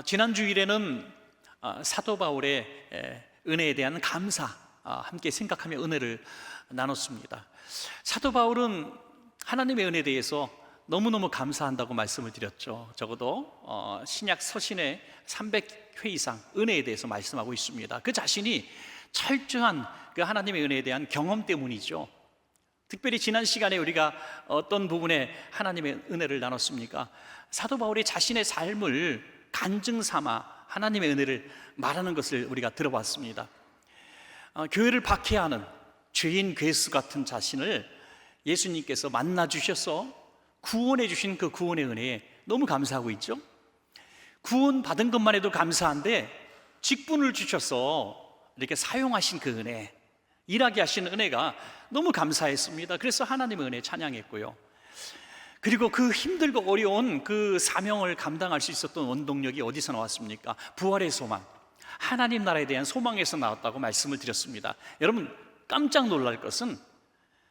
지난 주일에는 사도 바울의 은혜에 대한 감사 함께 생각하며 은혜를 나눴습니다. 사도 바울은 하나님의 은혜에 대해서 너무너무 감사한다고 말씀을 드렸죠. 적어도 신약 서신의 300회 이상 은혜에 대해서 말씀하고 있습니다. 그 자신이 철저한 그 하나님의 은혜에 대한 경험 때문이죠. 특별히 지난 시간에 우리가 어떤 부분에 하나님의 은혜를 나눴습니까? 사도 바울이 자신의 삶을 간증 삼아 하나님의 은혜를 말하는 것을 우리가 들어봤습니다. 교회를 박해하는 죄인 괴수 같은 자신을 예수님께서 만나주셔서 구원해 주신 그 구원의 은혜에 너무 감사하고 있죠. 구원 받은 것만 해도 감사한데 직분을 주셔서 이렇게 사용하신 그 은혜, 일하게 하신 은혜가 너무 감사했습니다. 그래서 하나님의 은혜 찬양했고요. 그리고 그 힘들고 어려운 그 사명을 감당할 수 있었던 원동력이 어디서 나왔습니까? 부활의 소망, 하나님 나라에 대한 소망에서 나왔다고 말씀을 드렸습니다. 여러분, 깜짝 놀랄 것은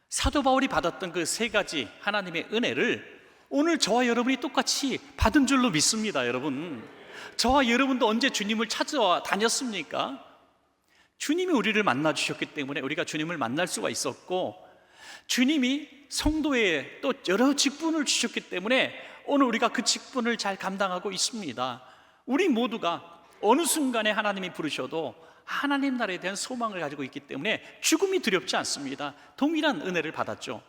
사도 바울이 받았던 그 세 가지 하나님의 은혜를 오늘 저와 여러분이 똑같이 받은 줄로 믿습니다. 여러분, 저와 여러분도 언제 주님을 찾아와 다녔습니까? 주님이 우리를 만나 주셨기 때문에 우리가 주님을 만날 수가 있었고, 주님이 성도에 또 여러 직분을 주셨기 때문에 오늘 우리가 그 직분을 잘 감당하고 있습니다. 우리 모두가 어느 순간에 하나님이 부르셔도 하나님 나라에 대한 소망을 가지고 있기 때문에 죽음이 두렵지 않습니다. 동일한 은혜를 받았죠.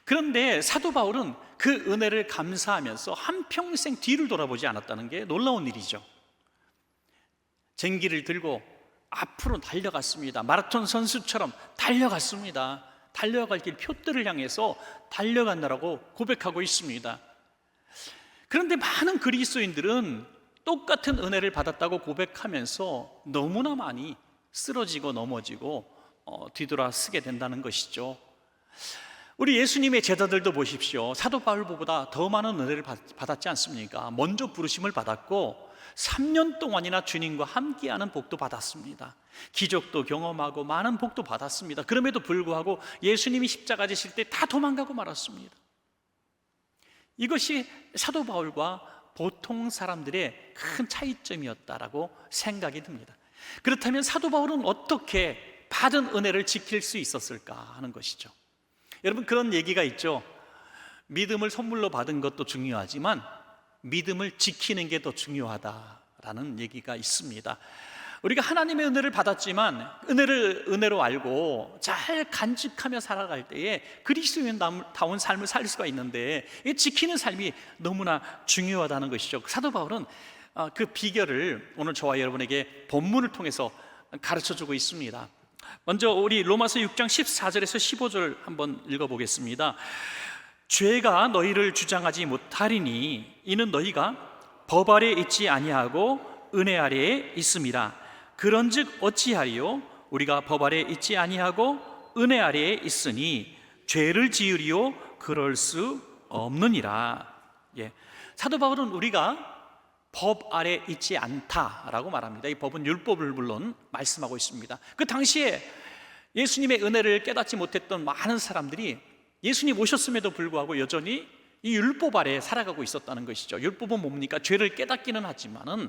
그런데 사도 바울은 그 은혜를 감사하면서 한평생 뒤를 돌아보지 않았다는 게 놀라운 일이죠. 쟁기를 들고 앞으로 달려갔습니다. 마라톤 선수처럼 달려갔습니다. 달려갈 길 표대를 향해서 달려간다라고 고백하고 있습니다. 그런데 많은 그리스도인들은 똑같은 은혜를 받았다고 고백하면서 너무나 많이 쓰러지고 넘어지고 뒤돌아 쓰게 된다는 것이죠. 우리 예수님의 제자들도 보십시오. 사도 바울보다 더 많은 은혜를 받았지 않습니까? 먼저 부르심을 받았고 3년 동안이나 주님과 함께하는 복도 받았습니다. 기적도 경험하고 많은 복도 받았습니다. 그럼에도 불구하고 예수님이 십자가 지실 때 다 도망가고 말았습니다. 이것이 사도 바울과 보통 사람들의 큰 차이점이었다라고 생각이 듭니다. 그렇다면 사도 바울은 어떻게 받은 은혜를 지킬 수 있었을까 하는 것이죠. 여러분, 그런 얘기가 있죠. 믿음을 선물로 받은 것도 중요하지만 믿음을 지키는 게 더 중요하다라는 얘기가 있습니다. 우리가 하나님의 은혜를 받았지만 은혜를 은혜로 알고 잘 간직하며 살아갈 때에 그리스도인다운 삶을 살 수가 있는데 지키는 삶이 너무나 중요하다는 것이죠. 사도 바울은 그 비결을 오늘 저와 여러분에게 본문을 통해서 가르쳐주고 있습니다. 먼저 우리 로마서 6장 14절에서 15절 한번 읽어보겠습니다. 죄가 너희를 주장하지 못하리니 이는 너희가 법 아래 있지 아니하고 은혜 아래에 있음이라. 그런즉 어찌하리요? 우리가 법 아래 있지 아니하고 은혜 아래에 있으니 죄를 지으리요? 그럴 수 없느니라. 사도 바울은 우리가 법 아래 있지 않다라고 말합니다. 이 법은 율법을 물론 말씀하고 있습니다. 그 당시에 예수님의 은혜를 깨닫지 못했던 많은 사람들이 예수님 오셨음에도 불구하고 여전히 이 율법 아래 살아가고 있었다는 것이죠. 율법은 뭡니까? 죄를 깨닫기는 하지만은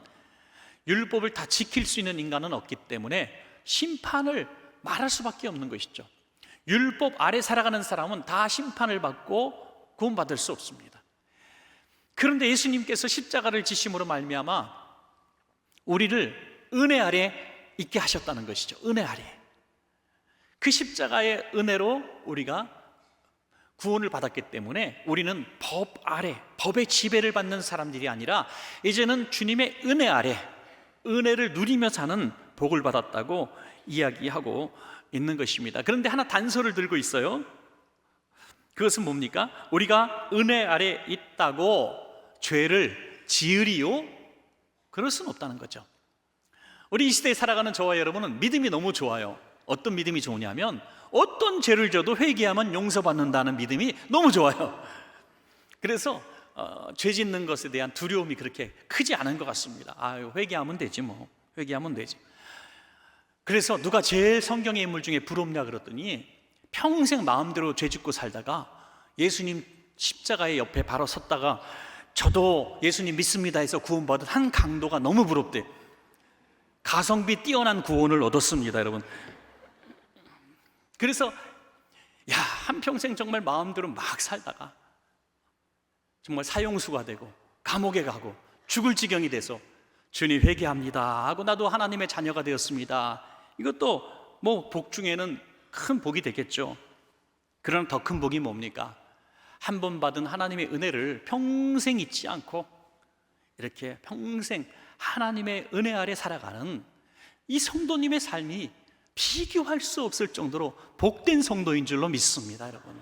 율법을 다 지킬 수 있는 인간은 없기 때문에 심판을 말할 수밖에 없는 것이죠. 율법 아래 살아가는 사람은 다 심판을 받고 구원받을 수 없습니다. 그런데 예수님께서 십자가를 지심으로 말미암아 우리를 은혜 아래 있게 하셨다는 것이죠. 은혜 아래. 그 십자가의 은혜로 우리가 구원을 받았기 때문에 우리는 법 아래, 법의 지배를 받는 사람들이 아니라 이제는 주님의 은혜 아래 은혜를 누리며 사는 복을 받았다고 이야기하고 있는 것입니다. 그런데 하나 단서를 들고 있어요. 그것은 뭡니까? 우리가 은혜 아래 있다고 죄를 지으리요? 그럴 수는 없다는 거죠. 우리 이 시대에 살아가는 저와 여러분은 믿음이 너무 좋아요. 어떤 믿음이 좋으냐면 어떤 죄를 져도 회개하면 용서받는다는 믿음이 너무 좋아요. 그래서 죄 짓는 것에 대한 두려움이 그렇게 크지 않은 것 같습니다. 회개하면 되지 뭐. 회개하면 되지. 그래서 누가 제일 성경의 인물 중에 부럽냐 그랬더니 평생 마음대로 죄 짓고 살다가 예수님 십자가의 옆에 바로 섰다가 저도 예수님 믿습니다 해서 구원받은 한 강도가 너무 부럽대. 가성비 뛰어난 구원을 얻었습니다, 여러분. 그래서 한평생 정말 마음대로 막 살다가 정말 사형수가 되고 감옥에 가고 죽을 지경이 돼서 주님 회개합니다 하고 나도 하나님의 자녀가 되었습니다. 이것도 뭐 복 중에는 큰 복이 되겠죠. 그러나 더 큰 복이 뭡니까? 한 번 받은 하나님의 은혜를 평생 잊지 않고 이렇게 평생 하나님의 은혜 아래 살아가는 이 성도님의 삶이 비교할 수 없을 정도로 복된 성도인 줄로 믿습니다, 여러분.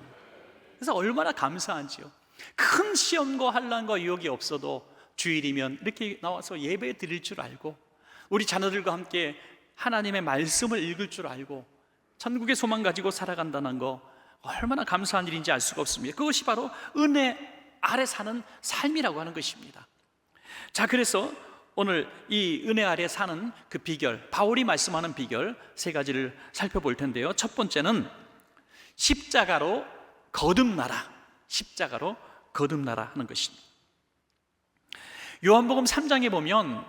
그래서 얼마나 감사한지요. 큰 시험과 환난과 유혹이 없어도 주일이면 이렇게 나와서 예배 드릴 줄 알고, 우리 자녀들과 함께 하나님의 말씀을 읽을 줄 알고 천국의 소망 가지고 살아간다는 거 얼마나 감사한 일인지 알 수가 없습니다. 그것이 바로 은혜 아래 사는 삶이라고 하는 것입니다. 자, 그래서 오늘 이 은혜 아래 사는 그 비결, 바울이 말씀하는 비결 세 가지를 살펴볼 텐데요. 첫 번째는 십자가로 거듭나라. 십자가로 거듭나라 하는 것입니다. 요한복음 3장에 보면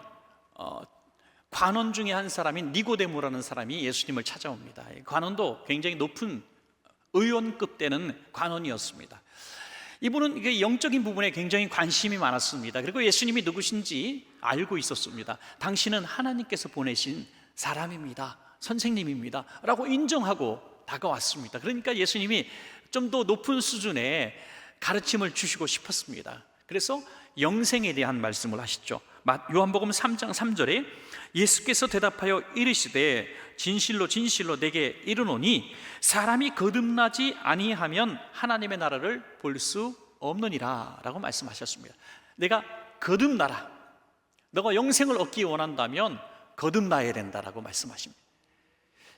관원 중에 한 사람인 니고데모라는 사람이 예수님을 찾아옵니다. 관원도 굉장히 높은 의원급 되는 관원이었습니다. 이분은 영적인 부분에 굉장히 관심이 많았습니다. 그리고 예수님이 누구신지 알고 있었습니다. 당신은 하나님께서 보내신 사람입니다, 선생님입니다 라고 인정하고 다가왔습니다. 그러니까 예수님이 좀 더 높은 수준의 가르침을 주시고 싶었습니다. 그래서 영생에 대한 말씀을 하시죠. 요한복음 3장 3절에 예수께서 대답하여 이르시되 진실로 진실로 내게 이르노니 사람이 거듭나지 아니하면 하나님의 나라를 볼 수 없느니라 라고 말씀하셨습니다. 내가 거듭나라, 너가 영생을 얻기 원한다면 거듭나야 된다라고 말씀하십니다.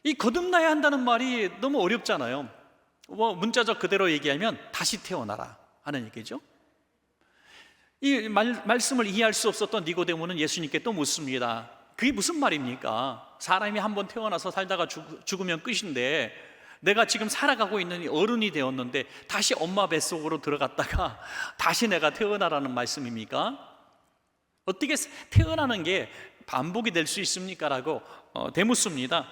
이 거듭나야 한다는 말이 너무 어렵잖아요. 문자적 그대로 얘기하면 다시 태어나라 하는 얘기죠. 이 말씀을 이해할 수 없었던 니고데모는 예수님께 또 묻습니다. 그게 무슨 말입니까? 사람이 한번 태어나서 살다가 죽으면 끝인데 내가 지금 살아가고 있는 어른이 되었는데 다시 엄마 뱃속으로 들어갔다가 다시 내가 태어나라는 말씀입니까? 어떻게 태어나는 게 반복이 될 수 있습니까? 라고 되묻습니다.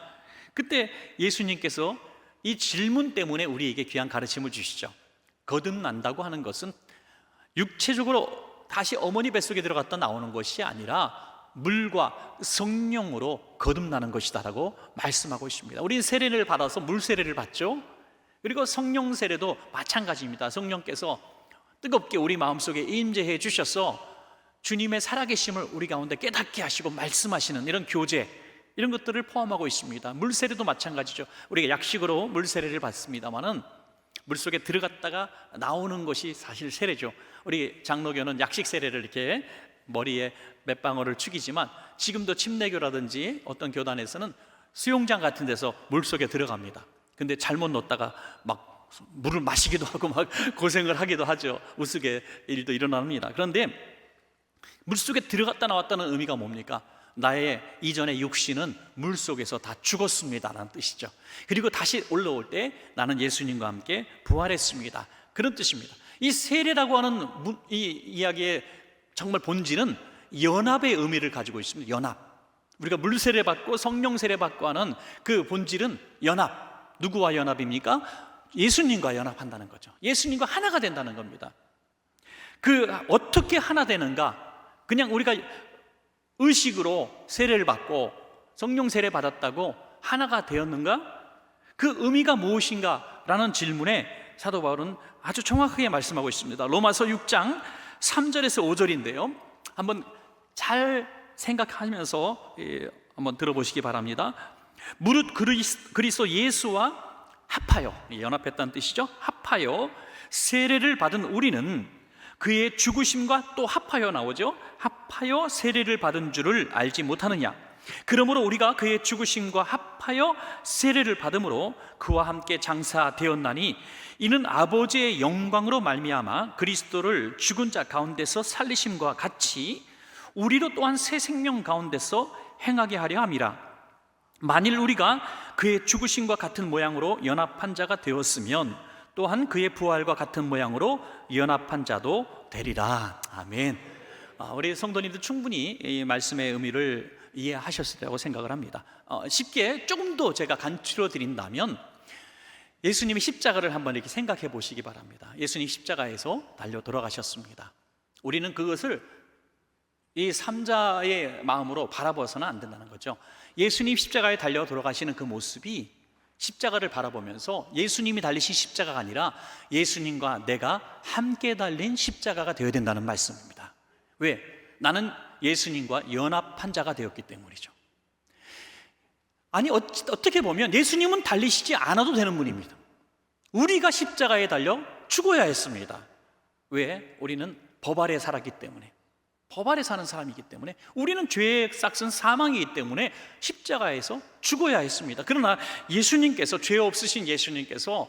그때 예수님께서 이 질문 때문에 우리에게 귀한 가르침을 주시죠. 거듭난다고 하는 것은 육체적으로 다시 어머니 뱃속에 들어갔다 나오는 것이 아니라 물과 성령으로 거듭나는 것이다 라고 말씀하고 있습니다. 우리는 세례를 받아서 물 세례를 받죠. 그리고 성령 세례도 마찬가지입니다. 성령께서 뜨겁게 우리 마음속에 임재해 주셔서 주님의 살아계심을 우리 가운데 깨닫게 하시고 말씀하시는 이런 교제, 이런 것들을 포함하고 있습니다. 물 세례도 마찬가지죠. 우리가 약식으로 물 세례를 받습니다만은 물속에 들어갔다가 나오는 것이 사실 세례죠. 우리 장로교는 약식 세례를 이렇게 머리에 몇 방울을 축이지만 지금도 침례교라든지 어떤 교단에서는 수영장 같은 데서 물속에 들어갑니다. 근데 잘못 넣었다가 막 물을 마시기도 하고 막 고생을 하기도 하죠. 우스개 일도 일어납니다. 그런데 물속에 들어갔다 나왔다는 의미가 뭡니까? 나의 이전의 육신은 물속에서 다 죽었습니다라는 뜻이죠. 그리고 다시 올라올 때 나는 예수님과 함께 부활했습니다, 그런 뜻입니다. 이 세례라고 하는 이 이야기의 정말 본질은 연합의 의미를 가지고 있습니다. 연합. 우리가 물 세례 받고 성령 세례 받고 하는 그 본질은 연합. 누구와 연합입니까? 예수님과 연합한다는 거죠. 예수님과 하나가 된다는 겁니다. 어떻게 하나 되는가? 그냥 우리가 의식으로 세례를 받고 성령 세례 받았다고 하나가 되었는가? 그 의미가 무엇인가? 라는 질문에 사도 바울은 아주 정확하게 말씀하고 있습니다. 로마서 6장 3절에서 5절인데요 한번 잘 생각하면서 한번 들어보시기 바랍니다. 무릇 그리스도 예수와 합하여, 연합했다는 뜻이죠. 합하여 세례를 받은 우리는 그의 죽으심과 또 합하여 나오죠. 합하여 세례를 받은 줄을 알지 못하느냐? 그러므로 우리가 그의 죽으심과 합하여 세례를 받음으로 그와 함께 장사되었나니 이는 아버지의 영광으로 말미암아 그리스도를 죽은 자 가운데서 살리심과 같이 우리로 또한 새 생명 가운데서 행하게 하려 함이라. 만일 우리가 그의 죽으심과 같은 모양으로 연합한 자가 되었으면 또한 그의 부활과 같은 모양으로 연합한 자도 되리라. 아멘. 우리 성도님들 충분히 이 말씀의 의미를 이해하셨을 거라고 생각을 합니다. 쉽게 조금 더 제가 간추려 드린다면, 예수님이 십자가를 한번 이렇게 생각해 보시기 바랍니다. 예수님 십자가에서 달려 돌아가셨습니다. 우리는 그것을 이 삼자의 마음으로 바라봐서는 안 된다는 거죠. 예수님 십자가에 달려 돌아가시는 그 모습이 십자가를 바라보면서 예수님이 달리신 십자가가 아니라 예수님과 내가 함께 달린 십자가가 되어야 된다는 말씀입니다. 왜? 나는 예수님과 연합한 자가 되었기 때문이죠. 아니, 어떻게 보면 예수님은 달리시지 않아도 되는 분입니다. 우리가 십자가에 달려 죽어야 했습니다. 왜? 우리는 법 아래 살았기 때문에, 법 아래 사는 사람이기 때문에, 우리는 죄의 싹슨 사망이기 때문에 십자가에서 죽어야 했습니다. 그러나 예수님께서, 죄 없으신 예수님께서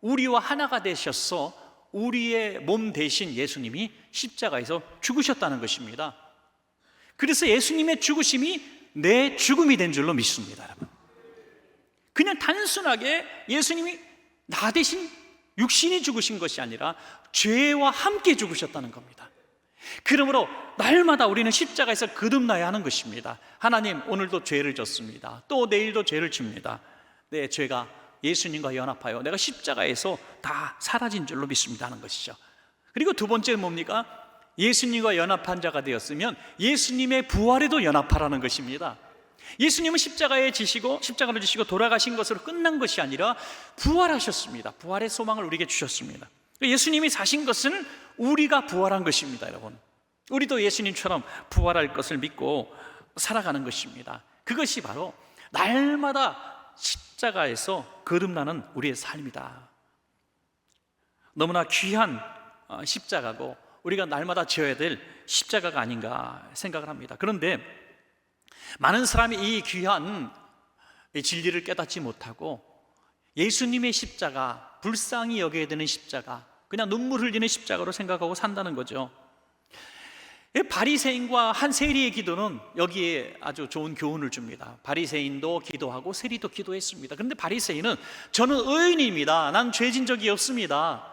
우리와 하나가 되셔서 우리의 몸 대신 예수님이 십자가에서 죽으셨다는 것입니다. 그래서 예수님의 죽으심이 내 죽음이 된 줄로 믿습니다, 여러분. 그냥 단순하게 예수님이 나 대신 육신이 죽으신 것이 아니라 죄와 함께 죽으셨다는 겁니다. 그러므로 날마다 우리는 십자가에서 거듭나야 하는 것입니다. 하나님, 오늘도 죄를 졌습니다. 또 내일도 죄를 집니다. 내 죄가 예수님과 연합하여 내가 십자가에서 다 사라진 줄로 믿습니다 하는 것이죠. 그리고 두 번째는 뭡니까? 예수님과 연합한 자가 되었으면 예수님의 부활에도 연합하라는 것입니다. 예수님은 십자가를 지시고 돌아가신 것으로 끝난 것이 아니라 부활하셨습니다. 부활의 소망을 우리에게 주셨습니다. 예수님이 사신 것은 우리가 부활한 것입니다, 여러분. 우리도 예수님처럼 부활할 것을 믿고 살아가는 것입니다. 그것이 바로 날마다 십자가에서 거듭나는 우리의 삶이다. 너무나 귀한 십자가고 우리가 날마다 지어야 될 십자가가 아닌가 생각을 합니다. 그런데 많은 사람이 이 귀한 진리를 깨닫지 못하고 예수님의 십자가, 불쌍히 여겨야 되는 십자가, 그냥 눈물 흘리는 십자가로 생각하고 산다는 거죠. 바리새인과 한 세리의 기도는 여기에 아주 좋은 교훈을 줍니다. 바리새인도 기도하고 세리도 기도했습니다. 그런데 바리새인은 저는 의인입니다, 난 죄진 적이 없습니다,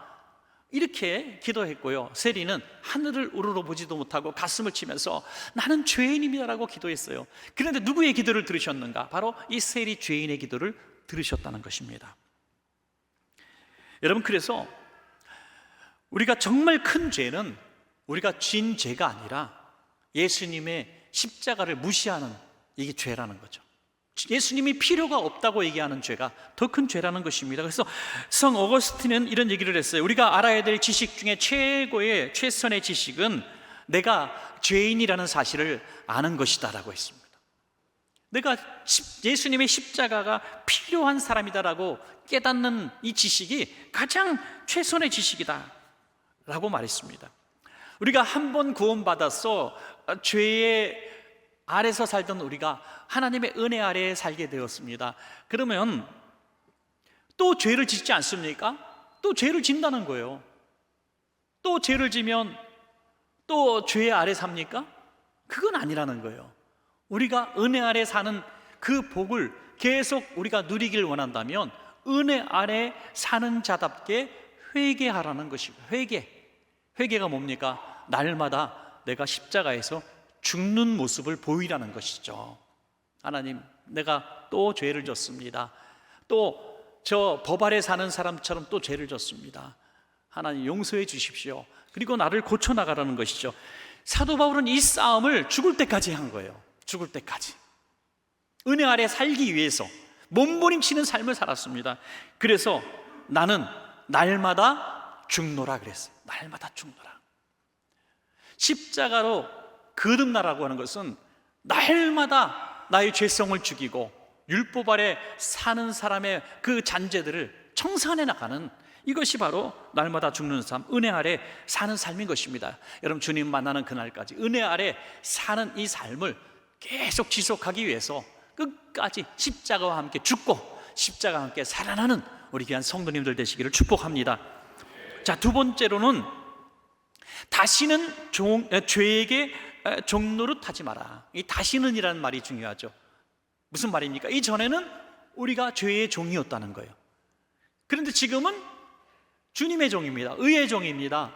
이렇게 기도했고요. 세리는 하늘을 우러러 보지도 못하고 가슴을 치면서 나는 죄인입니다라고 기도했어요. 그런데 누구의 기도를 들으셨는가? 바로 이 세리 죄인의 기도를 들으셨다는 것입니다. 여러분, 그래서 우리가 정말 큰 죄는 우리가 진 죄가 아니라 예수님의 십자가를 무시하는, 이게 죄라는 거죠. 예수님이 필요가 없다고 얘기하는 죄가 더 큰 죄라는 것입니다. 그래서 성 어거스틴은 이런 얘기를 했어요. 우리가 알아야 될 지식 중에 최선의 지식은 내가 죄인이라는 사실을 아는 것이다 라고 했습니다. 내가 예수님의 십자가가 필요한 사람이다라고 깨닫는 이 지식이 가장 최선의 지식이다 라고 말했습니다. 우리가 한 번 구원받아서 죄의 아래서 살던 우리가 하나님의 은혜 아래에 살게 되었습니다. 그러면 또 죄를 짓지 않습니까? 또 죄를 짓는다는 거예요. 또 죄를 지면 또 죄 아래 삽니까? 그건 아니라는 거예요. 우리가 은혜 아래 사는 그 복을 계속 우리가 누리길 원한다면 은혜 아래 사는 자답게 회개하라는 것이고, 회개가 뭡니까? 날마다 내가 십자가에서 죽는 모습을 보이라는 것이죠. 하나님, 내가 또 죄를 졌습니다. 또 저 법 아래 사는 사람처럼 또 죄를 졌습니다. 하나님, 용서해 주십시오. 그리고 나를 고쳐나가라는 것이죠. 사도 바울은 이 싸움을 죽을 때까지 한 거예요. 죽을 때까지 은혜 아래 살기 위해서 몸부림치는 삶을 살았습니다. 그래서 나는 날마다 죽노라 그랬어요. 날마다 죽노라. 십자가로 거듭나라고 하는 것은 날마다 나의 죄성을 죽이고 율법 아래 사는 사람의 그 잔재들을 청산해 나가는, 이것이 바로 날마다 죽는 삶, 은혜 아래 사는 삶인 것입니다. 여러분, 주님 만나는 그날까지 은혜 아래 사는 이 삶을 계속 지속하기 위해서 끝까지 십자가와 함께 죽고 십자가와 함께 살아나는 우리 귀한 성도님들 되시기를 축복합니다. 자, 두 번째로는 다시는 죄에게 종노릇하지 마라. 이 다시는이라는 말이 중요하죠. 무슨 말입니까? 이전에는 우리가 죄의 종이었다는 거예요. 그런데 지금은 주님의 종입니다. 의의 종입니다.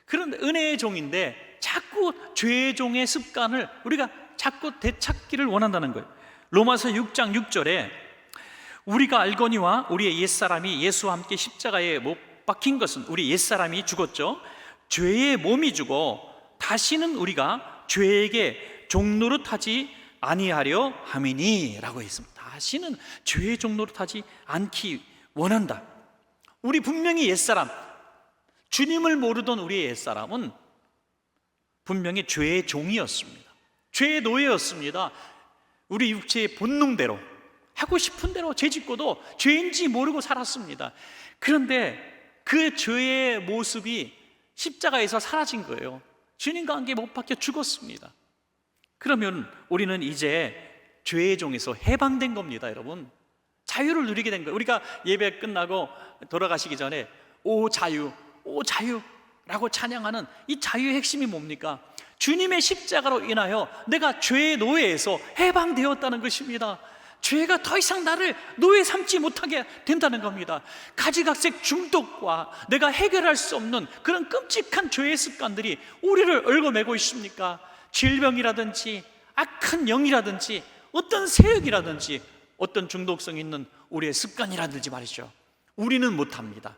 그런데 은혜의 종인데 자꾸 죄의 종의 습관을 우리가 자꾸 되찾기를 원한다는 거예요. 로마서 6장 6절에 우리가 알거니와 우리의 옛사람이 예수와 함께 십자가에 못 박힌 것은 우리 옛사람이 죽었죠. 죄의 몸이 죽어 다시는 우리가 죄에게 종노릇하지 아니하려 함이니 라고 했습니다. 다시는 죄의 종노릇하지 않기 원한다. 우리 분명히 옛사람, 주님을 모르던 우리의 옛사람은 분명히 죄의 종이었습니다. 죄의 노예였습니다. 우리 육체의 본능대로 하고 싶은 대로 죄짓고도 죄인지 모르고 살았습니다. 그런데 그 죄의 모습이 십자가에서 사라진 거예요. 주님과 함께 못 박혀 죽었습니다. 그러면 우리는 이제 죄의 종에서 해방된 겁니다, 여러분. 자유를 누리게 된 거예요. 우리가 예배 끝나고 돌아가시기 전에 오 자유, 오 자유라고 찬양하는 이 자유의 핵심이 뭡니까? 주님의 십자가로 인하여 내가 죄의 노예에서 해방되었다는 것입니다. 죄가 더 이상 나를 노예 삼지 못하게 된다는 겁니다. 가지각색 중독과 내가 해결할 수 없는 그런 끔찍한 죄의 습관들이 우리를 얽어매고 있습니까? 질병이라든지 악한 영이라든지 어떤 세력이라든지 어떤 중독성 있는 우리의 습관이라든지 말이죠. 우리는 못합니다.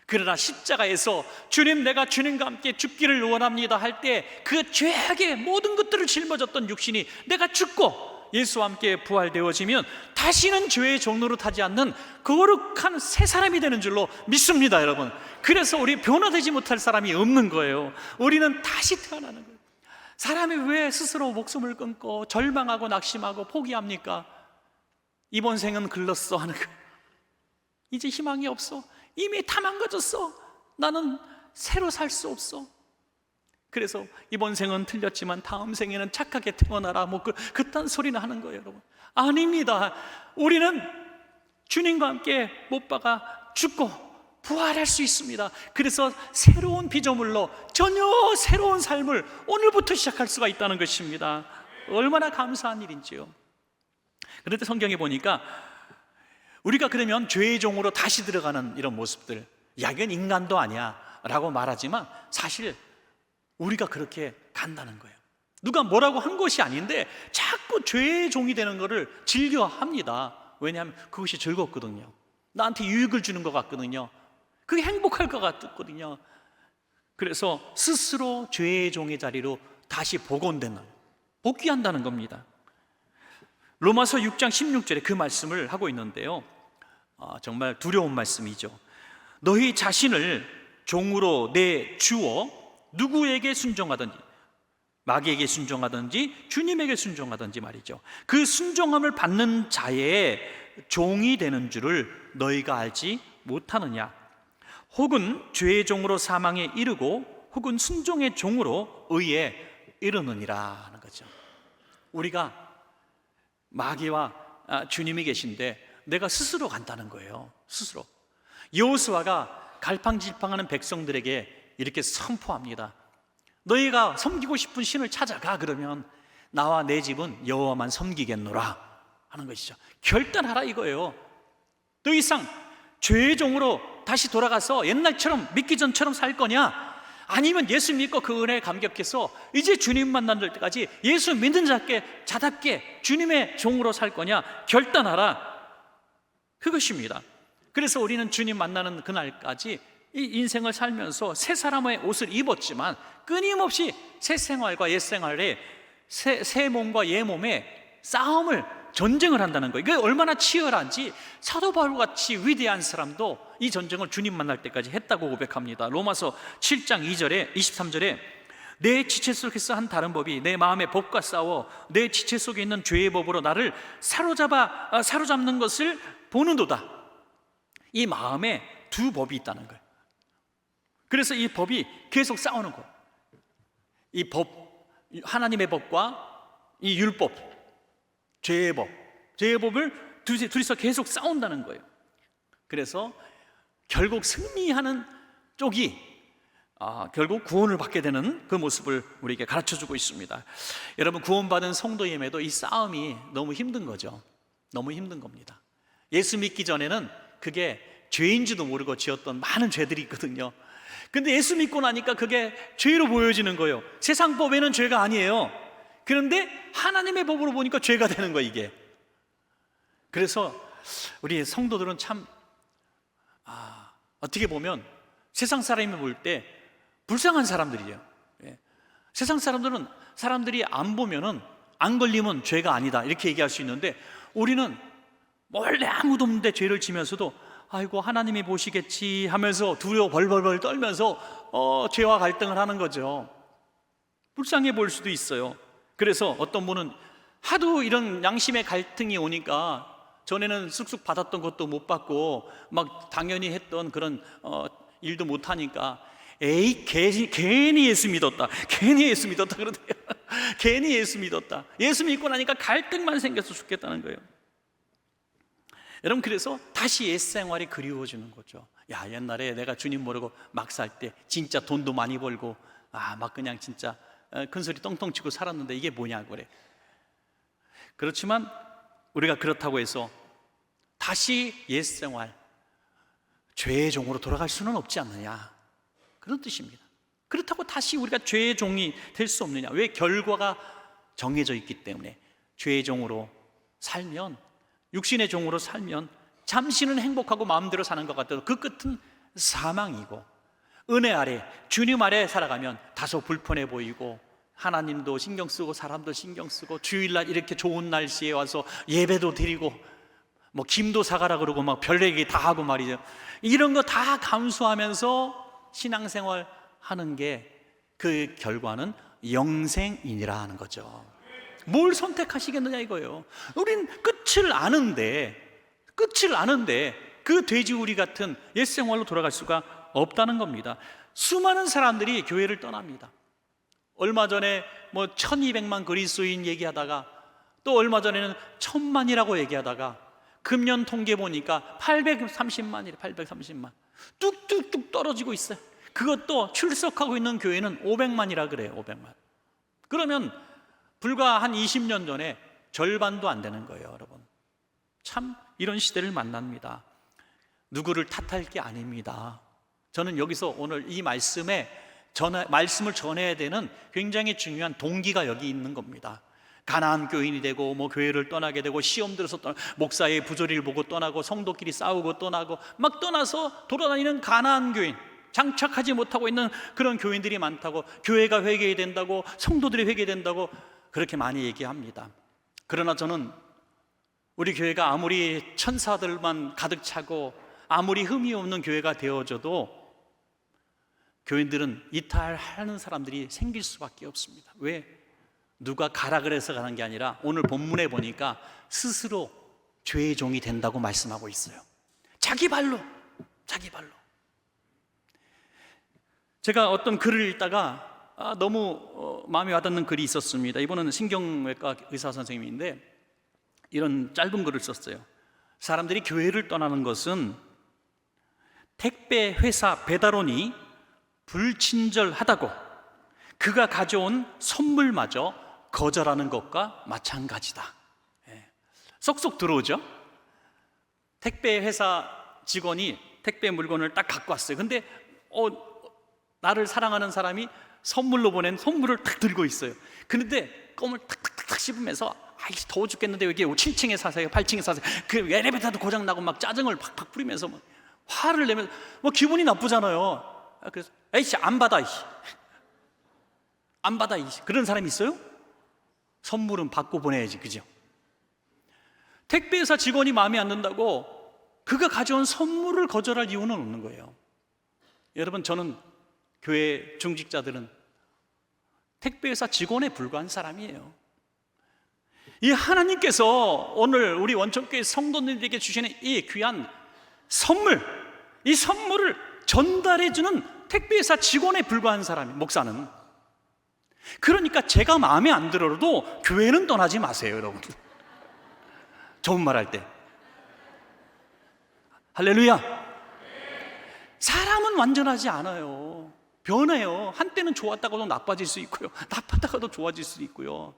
그러나 십자가에서 주님, 내가 주님과 함께 죽기를 원합니다 할 때 그 죄악의 모든 것들을 짊어졌던 육신이 내가 죽고 예수와 함께 부활되어지면 다시는 죄의 종로로 타지 않는 거룩한 새 사람이 되는 줄로 믿습니다, 여러분. 그래서 우리 변화되지 못할 사람이 없는 거예요. 우리는 다시 태어나는 거예요. 사람이 왜 스스로 목숨을 끊고 절망하고 낙심하고 포기합니까? 이번 생은 글렀어 하는 거. 이제 희망이 없어. 이미 다 망가졌어. 나는 새로 살 수 없어. 그래서 이번 생은 틀렸지만 다음 생에는 착하게 태어나라, 뭐 그딴 소리는 하는 거예요, 여러분. 아닙니다. 우리는 주님과 함께 못 박아 죽고 부활할 수 있습니다. 그래서 새로운 피조물로 전혀 새로운 삶을 오늘부터 시작할 수가 있다는 것입니다. 얼마나 감사한 일인지요. 그런데 성경에 보니까 우리가 그러면 죄의 종으로 다시 들어가는 이런 모습들, 야, 이건 인간도 아니야 라고 말하지만 사실 우리가 그렇게 간다는 거예요. 누가 뭐라고 한 것이 아닌데 자꾸 죄의 종이 되는 것을 즐겨합니다. 왜냐하면 그것이 즐겁거든요. 나한테 유익을 주는 것 같거든요. 그게 행복할 것 같거든요. 그래서 스스로 죄의 종의 자리로 다시 복귀한다는 겁니다. 로마서 6장 16절에 그 말씀을 하고 있는데요, 정말 두려운 말씀이죠. 너희 자신을 종으로 내주어 누구에게 순종하든지, 마귀에게 순종하든지 주님에게 순종하든지 말이죠, 그 순종함을 받는 자의 종이 되는 줄을 너희가 알지 못하느냐? 혹은 죄의 종으로 사망에 이르고 혹은 순종의 종으로 의에 이르느니라 하는 거죠. 우리가 마귀와 주님이 계신데 내가 스스로 간다는 거예요. 스스로. 여호수아가 갈팡질팡하는 백성들에게 이렇게 선포합니다. 너희가 섬기고 싶은 신을 찾아가. 그러면 나와 내 집은 여호와만 섬기겠노라 하는 것이죠. 결단하라 이거예요. 더 이상 죄의 종으로 다시 돌아가서 옛날처럼 믿기 전처럼 살 거냐, 아니면 예수 믿고 그 은혜에 감격해서 이제 주님 만날 때까지 예수 믿는 자답게 주님의 종으로 살 거냐, 결단하라, 그것입니다. 그래서 우리는 주님 만나는 그날까지 이 인생을 살면서 새 사람의 옷을 입었지만 끊임없이 새 생활과 옛 생활에 새 몸과 옛 몸의 싸움을, 전쟁을 한다는 거예요. 이게 얼마나 치열한지 사도 바울같이 위대한 사람도 이 전쟁을 주님 만날 때까지 했다고 고백합니다. 로마서 7장 2절에 23절에 내 지체 속에서 한 다른 법이 내 마음의 법과 싸워 내 지체 속에 있는 죄의 법으로 나를 사로잡는 것을 보는도다. 이 마음에 두 법이 있다는 거예요. 그래서 이 법이 계속 싸우는 거예요. 이 법, 하나님의 법과 이 율법, 죄의 법을 둘이서 계속 싸운다는 거예요. 그래서 결국 승리하는 쪽이 결국 구원을 받게 되는 그 모습을 우리에게 가르쳐주고 있습니다. 여러분, 구원받은 성도임에도 이 싸움이 너무 힘든 거죠. 너무 힘든 겁니다. 예수 믿기 전에는 그게 죄인지도 모르고 지었던 많은 죄들이 있거든요. 근데 예수 믿고 나니까 그게 죄로 보여지는 거예요. 세상 법에는 죄가 아니에요. 그런데 하나님의 법으로 보니까 죄가 되는 거예요, 이게. 그래서 우리 성도들은 참 어떻게 보면 세상 사람이 볼 때 불쌍한 사람들이에요. 세상 사람들은 사람들이 안 보면은 안 걸리면 죄가 아니다 이렇게 얘기할 수 있는데, 우리는 원래 아무도 없는데 죄를 지면서도 아이고 하나님이 보시겠지 하면서 두려워 벌벌벌 떨면서 죄와 갈등을 하는 거죠. 불쌍해 보일 수도 있어요. 그래서 어떤 분은 하도 이런 양심의 갈등이 오니까 전에는 쑥쑥 받았던 것도 못 받고 막 당연히 했던 그런 일도 못 하니까 에이 괜히 예수 믿었다, 괜히 예수 믿었다 그러대요. 괜히 예수 믿었다. 예수 믿고 나니까 갈등만 생겨서 죽겠다는 거예요. 여러분, 그래서 다시 옛 생활이 그리워지는 거죠. 야, 옛날에 내가 주님 모르고 막 살 때 진짜 돈도 많이 벌고 막 그냥 진짜 큰소리 떵떵 치고 살았는데 이게 뭐냐고 그래. 그렇지만 우리가 그렇다고 해서 다시 옛 생활, 죄의 종으로 돌아갈 수는 없지 않느냐, 그런 뜻입니다. 그렇다고 다시 우리가 죄의 종이 될 수 없느냐? 왜? 결과가 정해져 있기 때문에. 죄의 종으로 살면, 육신의 종으로 살면 잠시는 행복하고 마음대로 사는 것 같아도 그 끝은 사망이고, 은혜 아래, 주님 아래 살아가면 다소 불편해 보이고 하나님도 신경 쓰고 사람도 신경 쓰고 주일날 이렇게 좋은 날씨에 와서 예배도 드리고 뭐 김도 사가라 그러고 막 별얘기 다 하고 말이죠. 이런 거 다 감수하면서 신앙생활 하는 게 그 결과는 영생이니라 하는 거죠. 뭘 선택하시겠느냐 이거예요. 우린 끝을 아는데 그 돼지우리 같은 옛생활로 돌아갈 수가 없다는 겁니다. 수많은 사람들이 교회를 떠납니다. 얼마 전에 뭐 1200만 그리스도인 얘기하다가 또 얼마 전에는 1000만이라고 얘기하다가 금년 통계 보니까 830만이래. 830만 뚝뚝뚝 떨어지고 있어요. 그것도 출석하고 있는 교회는 500만이라 그래요. 500만. 그러면 불과 한 20년 전에 절반도 안 되는 거예요. 여러분, 참 이런 시대를 만납니다. 누구를 탓할 게 아닙니다. 저는 여기서 오늘 이 말씀을 전해야 되는 굉장히 중요한 동기가 여기 있는 겁니다. 가난한 교인이 되고 뭐 교회를 떠나게 되고 시험 들어서 목사의 부조리를 보고 떠나고 성도끼리 싸우고 떠나고 막 떠나서 돌아다니는 가난한 교인, 장착하지 못하고 있는 그런 교인들이 많다고, 교회가 회개된다고, 성도들이 회개된다고 그렇게 많이 얘기합니다. 그러나 저는 우리 교회가 아무리 천사들만 가득 차고 아무리 흠이 없는 교회가 되어져도 교인들은 이탈하는 사람들이 생길 수밖에 없습니다. 왜? 누가 가라 그래서 가는 게 아니라 오늘 본문에 보니까 스스로 죄의 종이 된다고 말씀하고 있어요. 자기 발로. 제가 어떤 글을 읽다가 너무 마음에 와닿는 글이 있었습니다. 이번에는 신경외과 의사 선생님인데 이런 짧은 글을 썼어요. 사람들이 교회를 떠나는 것은 택배 회사 배달원이 불친절하다고 그가 가져온 선물마저 거절하는 것과 마찬가지다. 쏙쏙 들어오죠? 택배 회사 직원이 택배 물건을 딱 갖고 왔어요. 근데 나를 사랑하는 사람이 선물로 보낸 선물을 탁 들고 있어요. 그런데 껌을 탁탁탁 씹으면서 더워 죽겠는데 여기 7층에 사세요, 8층에 사세요. 그 엘리베이터도 고장 나고 막 짜증을 팍팍 뿌리면서 막 화를 내면 뭐 기분이 나쁘잖아요. 그래서 에이씨 안 받아 그런 사람이 있어요? 선물은 받고 보내야지, 그죠? 택배회사 직원이 마음에 안 든다고 그가 가져온 선물을 거절할 이유는 없는 거예요. 여러분, 저는 교회 중직자들은 택배회사 직원에 불과한 사람이에요. 이 하나님께서 오늘 우리 원천교회 성도님들에게 주시는 이 귀한 선물, 이 선물을 전달해주는 택배회사 직원에 불과한 사람이 목사는. 그러니까 제가 마음에 안 들어도 교회는 떠나지 마세요, 여러분. 좋은 말 할 때. 할렐루야. 사람은 완전하지 않아요. 변해요. 한때는 좋았다가도 나빠질 수 있고요, 나빴다가도 좋아질 수 있고요.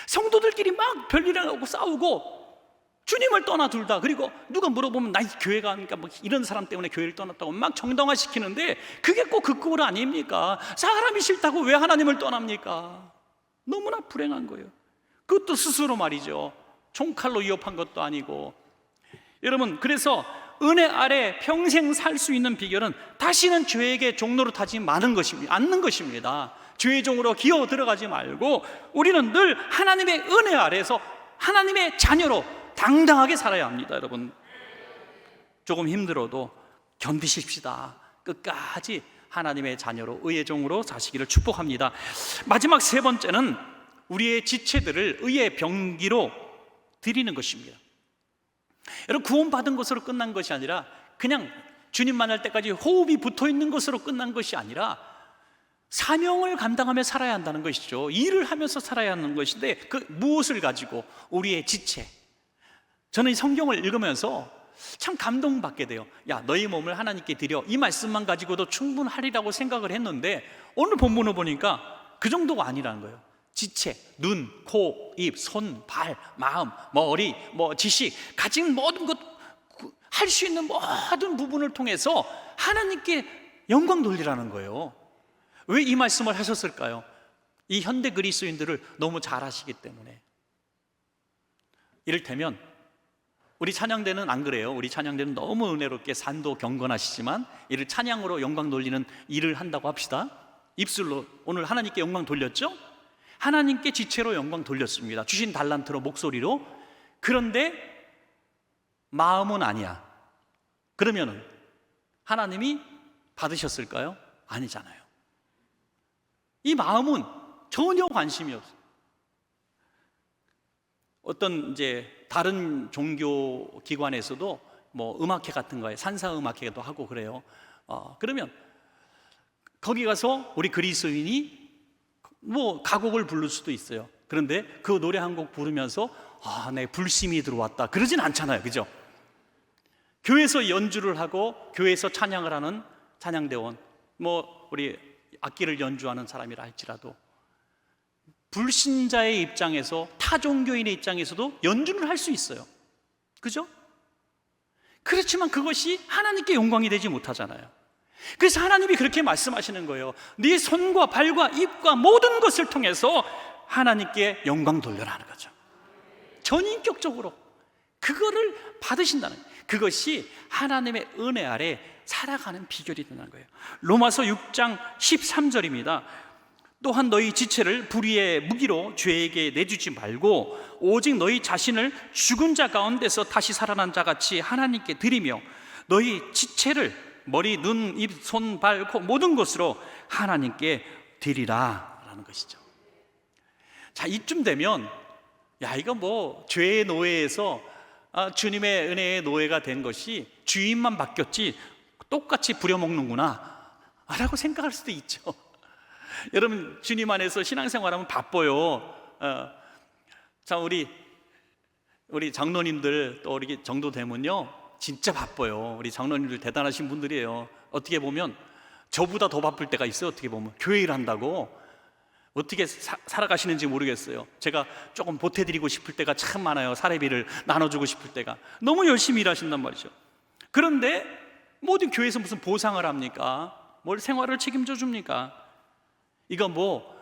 성도들끼리 막 별일을 하고 싸우고 주님을 떠나둘다. 그리고 누가 물어보면 나 이 교회가 하니까 뭐 이런 사람 때문에 교회를 떠났다고 막 정당화시키는데 그게 꼭 그 꼴 아닙니까? 사람이 싫다고 왜 하나님을 떠납니까? 너무나 불행한 거예요. 그것도 스스로 말이죠. 총칼로 위협한 것도 아니고. 여러분, 그래서 은혜 아래 평생 살 수 있는 비결은 다시는 죄에게 종로로 타지 않는 것입니다. 죄의 종으로 기어 들어가지 말고 우리는 늘 하나님의 은혜 아래에서 하나님의 자녀로 당당하게 살아야 합니다. 여러분, 조금 힘들어도 견디십시다. 끝까지 하나님의 자녀로, 의의 종으로 사시기를 축복합니다. 마지막 세 번째는 우리의 지체들을 의의 병기로 드리는 것입니다. 여러분, 구원받은 것으로 끝난 것이 아니라 그냥 주님 만날 때까지 호흡이 붙어있는 것으로 끝난 것이 아니라 사명을 감당하며 살아야 한다는 것이죠. 일을 하면서 살아야 하는 것인데 그 무엇을 가지고? 우리의 지체. 저는 이 성경을 읽으면서 참 감동받게 돼요. 야, 너희 몸을 하나님께 드려, 이 말씀만 가지고도 충분하리라고 생각을 했는데 오늘 본문을 보니까 그 정도가 아니라는 거예요. 지체, 눈, 코, 입, 손, 발, 마음, 머리, 지식, 가진 모든 것, 할 수 있는 모든 부분을 통해서 하나님께 영광 돌리라는 거예요. 왜 이 말씀을 하셨을까요? 이 현대 그리스도인들을 너무 잘 아시기 때문에. 이를테면 우리 찬양대는 안 그래요. 우리 찬양대는 너무 은혜롭게 산도 경건하시지만 이를 찬양으로 영광 돌리는 일을 한다고 합시다. 입술로 오늘 하나님께 영광 돌렸죠? 하나님께 지체로 영광 돌렸습니다. 주신 달란트로, 목소리로. 그런데 마음은 아니야. 그러면은 하나님이 받으셨을까요? 아니잖아요. 이 마음은 전혀 관심이 없어요. 어떤 이제 다른 종교 기관에서도 뭐 음악회 같은 거에 산사 음악회도 하고 그래요. 그러면 거기 가서 우리 그리스도인이 뭐 가곡을 부를 수도 있어요. 그런데 그 노래 한 곡 부르면서 내 불심이 들어왔다 그러진 않잖아요. 그죠? 교회에서 연주를 하고 교회에서 찬양을 하는 찬양대원, 뭐 우리 악기를 연주하는 사람이라 할지라도 불신자의 입장에서, 타종교인의 입장에서도 연주를 할 수 있어요. 그죠? 그렇지만 그것이 하나님께 영광이 되지 못하잖아요. 그래서 하나님이 그렇게 말씀하시는 거예요. 네 손과 발과 입과 모든 것을 통해서 하나님께 영광 돌려라는 거죠. 전인격적으로 그거를 받으신다는 거예요. 그것이 하나님의 은혜 아래 살아가는 비결이 되는 거예요. 로마서 6장 13절입니다. 또한 너희 지체를 불의의 무기로 죄에게 내주지 말고 오직 너희 자신을 죽은 자 가운데서 다시 살아난 자같이 하나님께 드리며 너희 지체를 머리, 눈, 입, 손, 발, 코 모든 것으로 하나님께 드리라 라는 것이죠. 자, 이쯤 되면 이거 뭐 죄의 노예에서 주님의 은혜의 노예가 된 것이 주인만 바뀌었지 똑같이 부려먹는구나 라고 생각할 수도 있죠. 여러분, 주님 안에서 신앙생활하면 바빠요. 자, 우리 장로님들 또 우리 정도 되면요 진짜 바빠요. 우리 장로님들 대단하신 분들이에요. 어떻게 보면 저보다 더 바쁠 때가 있어요. 어떻게 보면 교회 일 한다고 어떻게 살아가시는지 모르겠어요. 제가 조금 보태드리고 싶을 때가 참 많아요. 사례비를 나눠주고 싶을 때가. 너무 열심히 일하신단 말이죠. 그런데 모든 교회에서 무슨 보상을 합니까? 뭘 생활을 책임져 줍니까? 이거 뭐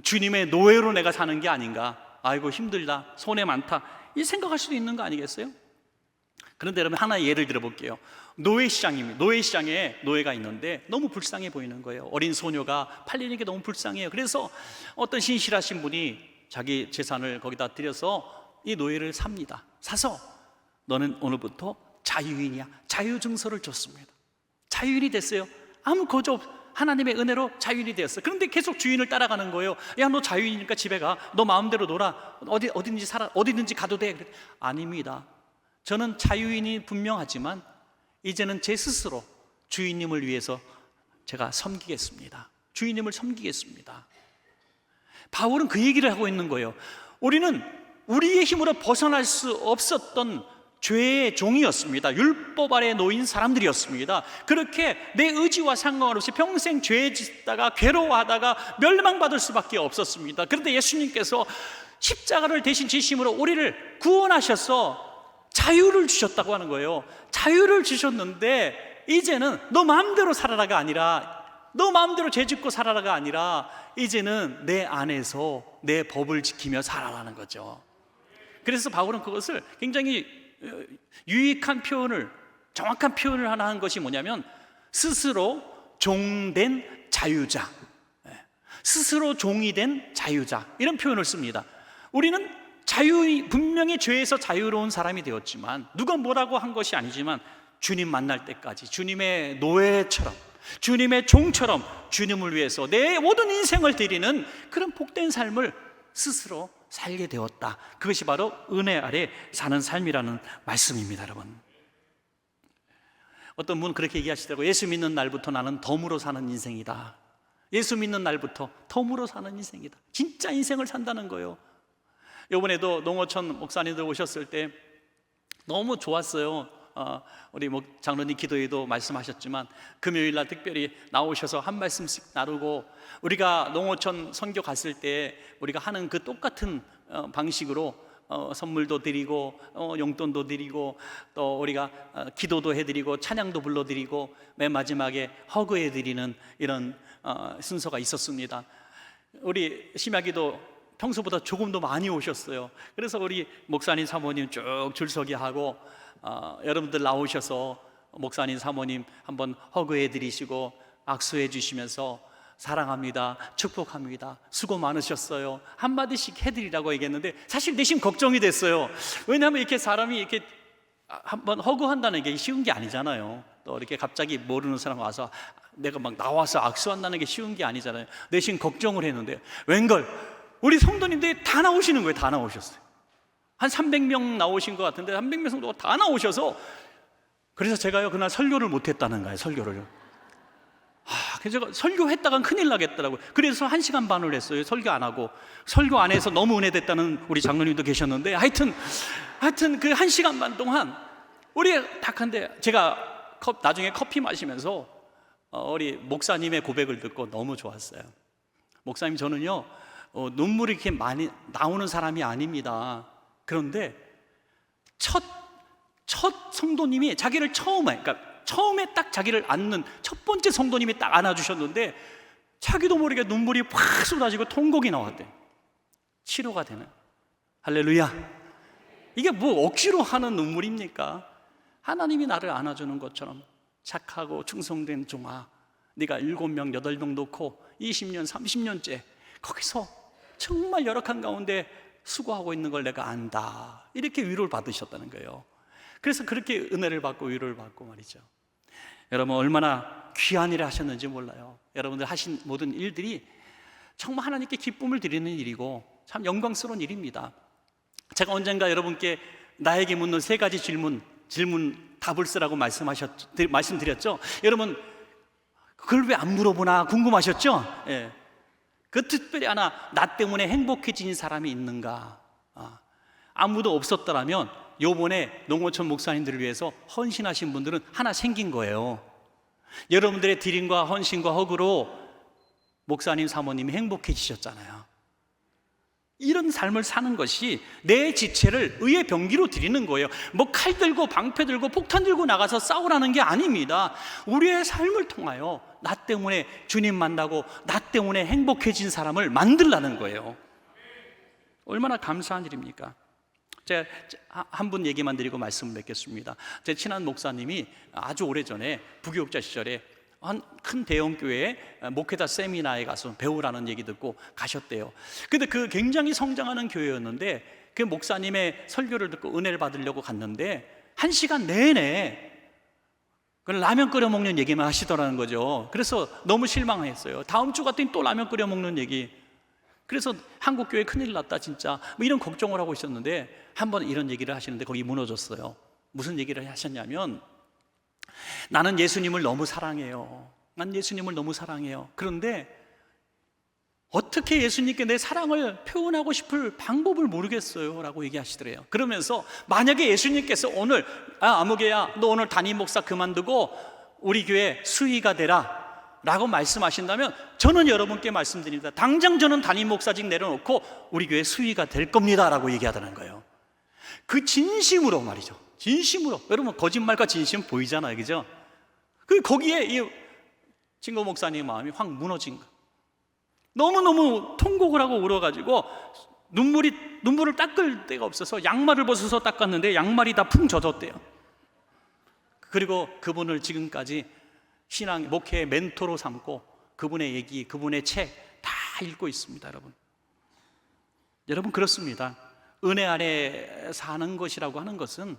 주님의 노예로 내가 사는 게 아닌가? 아이고 힘들다, 손해 많다, 이 생각할 수도 있는 거 아니겠어요? 그런데 여러분, 하나 예를 들어 볼게요. 노예시장입니다. 노예시장에 노예가 있는데 너무 불쌍해 보이는 거예요. 어린 소녀가 팔리는 게 너무 불쌍해요. 그래서 어떤 신실하신 분이 자기 재산을 거기다 들여서 이 노예를 삽니다. 사서 너는 오늘부터 자유인이야, 자유증서를 줬습니다. 자유인이 됐어요. 아무 거저 없, 하나님의 은혜로 자유인이 되었어. 그런데 계속 주인을 따라가는 거예요. 야, 너 자유인이니까 집에 가, 너 마음대로 놀아, 어디든지 살아, 어디든지 가도 돼. 아닙니다. 저는 자유인이 분명하지만 이제는 제 스스로 주인님을 위해서 제가 섬기겠습니다. 주인님을 섬기겠습니다. 바울은 그 얘기를 하고 있는 거예요. 우리는 우리의 힘으로 벗어날 수 없었던 죄의 종이었습니다. 율법 아래 놓인 사람들이었습니다. 그렇게 내 의지와 상관없이 평생 죄 짓다가 괴로워하다가 멸망받을 수밖에 없었습니다. 그런데 예수님께서 십자가를 대신 지심으로 우리를 구원하셔서 자유를 주셨다고 하는 거예요. 자유를 주셨는데 이제는 너 마음대로 살아라가 아니라, 너 마음대로 죄짓고 살아라가 아니라 이제는 내 안에서 내 법을 지키며 살아라는 거죠. 그래서 바울은 그것을 굉장히 유익한 표현을, 정확한 표현을 하나 한 것이 뭐냐면 스스로 종된 자유자, 스스로 종이 된 자유자, 이런 표현을 씁니다. 우리는 분명히 죄에서 자유로운 사람이 되었지만, 누가 뭐라고 한 것이 아니지만 주님 만날 때까지 주님의 노예처럼, 주님의 종처럼 주님을 위해서 내 모든 인생을 드리는 그런 복된 삶을 스스로 살게 되었다. 그것이 바로 은혜 아래 사는 삶이라는 말씀입니다. 여러분, 어떤 분은 그렇게 얘기하시더라고요. 예수 믿는 날부터 나는 덤으로 사는 인생이다. 예수 믿는 날부터 덤으로 사는 인생이다. 진짜 인생을 산다는 거예요. 이번에도 농어촌 목사님들 오셨을 때 너무 좋았어요. 우리 장로님 기도회도 말씀하셨지만 금요일 날 특별히 나오셔서 한 말씀씩 나누고, 우리가 농어촌 선교 갔을 때 우리가 하는 그 똑같은 방식으로 선물도 드리고 용돈도 드리고, 또 우리가 기도도 해드리고 찬양도 불러드리고 맨 마지막에 허그해드리는 이런 순서가 있었습니다. 우리 심야기도 평소보다 조금 더 많이 오셨어요. 그래서 우리 목사님 사모님 쭉 줄서기 하고 여러분들 나오셔서 목사님 사모님 한번 허그해 드리시고 악수해 주시면서 사랑합니다, 축복합니다, 수고 많으셨어요 한마디씩 해드리라고 얘기했는데, 사실 내심 걱정이 됐어요. 왜냐하면 이렇게 사람이 이렇게 한번 허그한다는 게 쉬운 게 아니잖아요. 또 이렇게 갑자기 모르는 사람 와서 내가 막 나와서 악수한다는 게 쉬운 게 아니잖아요. 내심 걱정을 했는데 웬걸 우리 성도님들이 다 나오시는 거예요. 다 나오셨어요. 한 300명 나오신 것 같은데 300명 성도가 다 나오셔서, 그래서 제가요 그날 설교를 못했다는 거예요. 설교를. 그래서 제가 설교했다간 큰일 나겠더라고요. 그래서 1시간 반을 했어요. 설교 안 하고. 설교 안 해서 너무 은혜됐다는 우리 장로님도 계셨는데, 하여튼 그 1시간 반 동안 우리 탁한데, 제가 나중에 커피 마시면서 우리 목사님의 고백을 듣고 너무 좋았어요. 목사님, 저는요 눈물이 이렇게 많이 나오는 사람이 아닙니다. 그런데 첫 성도님이 자기를 처음에 딱 자기를 안는 첫 번째 성도님이 딱 안아주셨는데 자기도 모르게 눈물이 확 쏟아지고 통곡이 나왔대. 치료가 되는. 할렐루야. 이게 뭐 억지로 하는 눈물입니까? 하나님이 나를 안아주는 것처럼, 착하고 충성된 종아, 네가 7명 8명 놓고 20년 30년째 거기서 정말 열악한 가운데 수고하고 있는 걸 내가 안다, 이렇게 위로를 받으셨다는 거예요. 그래서 그렇게 은혜를 받고 위로를 받고 말이죠. 여러분, 얼마나 귀한 일을 하셨는지 몰라요. 여러분들 하신 모든 일들이 정말 하나님께 기쁨을 드리는 일이고 참 영광스러운 일입니다. 제가 언젠가 여러분께 나에게 묻는 3가지 질문 답을 쓰라고 말씀드렸죠. 여러분, 그걸 왜 안 물어보나 궁금하셨죠? 예. 그 특별히 하나, 나 때문에 행복해진 사람이 있는가? 아무도 없었더라면 요번에 농어촌 목사님들을 위해서 헌신하신 분들은 하나 생긴 거예요. 여러분들의 드림과 헌신과 허구로 목사님 사모님이 행복해지셨잖아요. 이런 삶을 사는 것이 내 지체를 의의 병기로 드리는 거예요. 뭐 칼 들고 방패 들고 폭탄 들고 나가서 싸우라는 게 아닙니다. 우리의 삶을 통하여 나 때문에 주님 만나고 나 때문에 행복해진 사람을 만들라는 거예요. 얼마나 감사한 일입니까? 제가 한 분 얘기만 드리고 말씀을 맺겠습니다. 제 친한 목사님이 아주 오래전에 부교육자 시절에 한 큰 대형 교회에 목회자 세미나에 가서 배우라는 얘기 듣고 가셨대요. 근데 그 굉장히 성장하는 교회였는데 그 목사님의 설교를 듣고 은혜를 받으려고 갔는데 1시간 내내 라면 끓여 먹는 얘기만 하시더라는 거죠. 그래서 너무 실망했어요. 다음 주 갔더니 또 라면 끓여 먹는 얘기. 그래서 한국교회 큰일 났다 진짜, 뭐 이런 걱정을 하고 있었는데 한번 이런 얘기를 하시는데 거기 무너졌어요. 무슨 얘기를 하셨냐면, 나는 예수님을 너무 사랑해요. 난 예수님을 너무 사랑해요. 그런데 어떻게 예수님께 내 사랑을 표현하고 싶을 방법을 모르겠어요 라고 얘기하시더래요. 그러면서 만약에 예수님께서 오늘 아무개야 너 오늘 담임 목사 그만두고 우리 교회 수의가 되라 라고 말씀하신다면 저는 여러분께 말씀드립니다. 당장 저는 담임 목사직 내려놓고 우리 교회 수의가 될 겁니다 라고 얘기하더라는 거예요. 그 진심으로 말이죠. 진심으로. 여러분, 거짓말과 진심 보이잖아요, 그죠? 거기에 이 진거 목사님 마음이 확 무너진 거예요. 너무너무 통곡을 하고 울어가지고 눈물을 닦을 데가 없어서 양말을 벗어서 닦았는데 양말이 다 풍 젖었대요. 그리고 그분을 지금까지 신앙 목회의 멘토로 삼고 그분의 얘기, 그분의 책 다 읽고 있습니다. 여러분 그렇습니다. 은혜 안에 사는 것이라고 하는 것은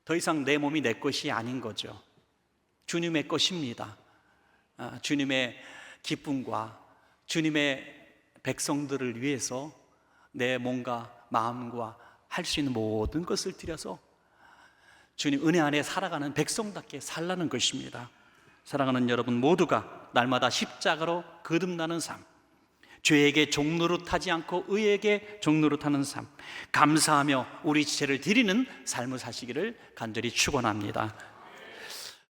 더 이상 내 몸이 내 것이 아닌 거죠. 주님의 것입니다. 주님의 기쁨과 주님의 백성들을 위해서 내 몸과 마음과 할 수 있는 모든 것을 들여서 주님 은혜 안에 살아가는 백성답게 살라는 것입니다. 사랑하는 여러분 모두가 날마다 십자가로 거듭나는 삶, 죄에게 종노릇하지 않고 의에게 종노릇하는 삶, 감사하며 우리 지체를 드리는 삶을 사시기를 간절히 축원합니다.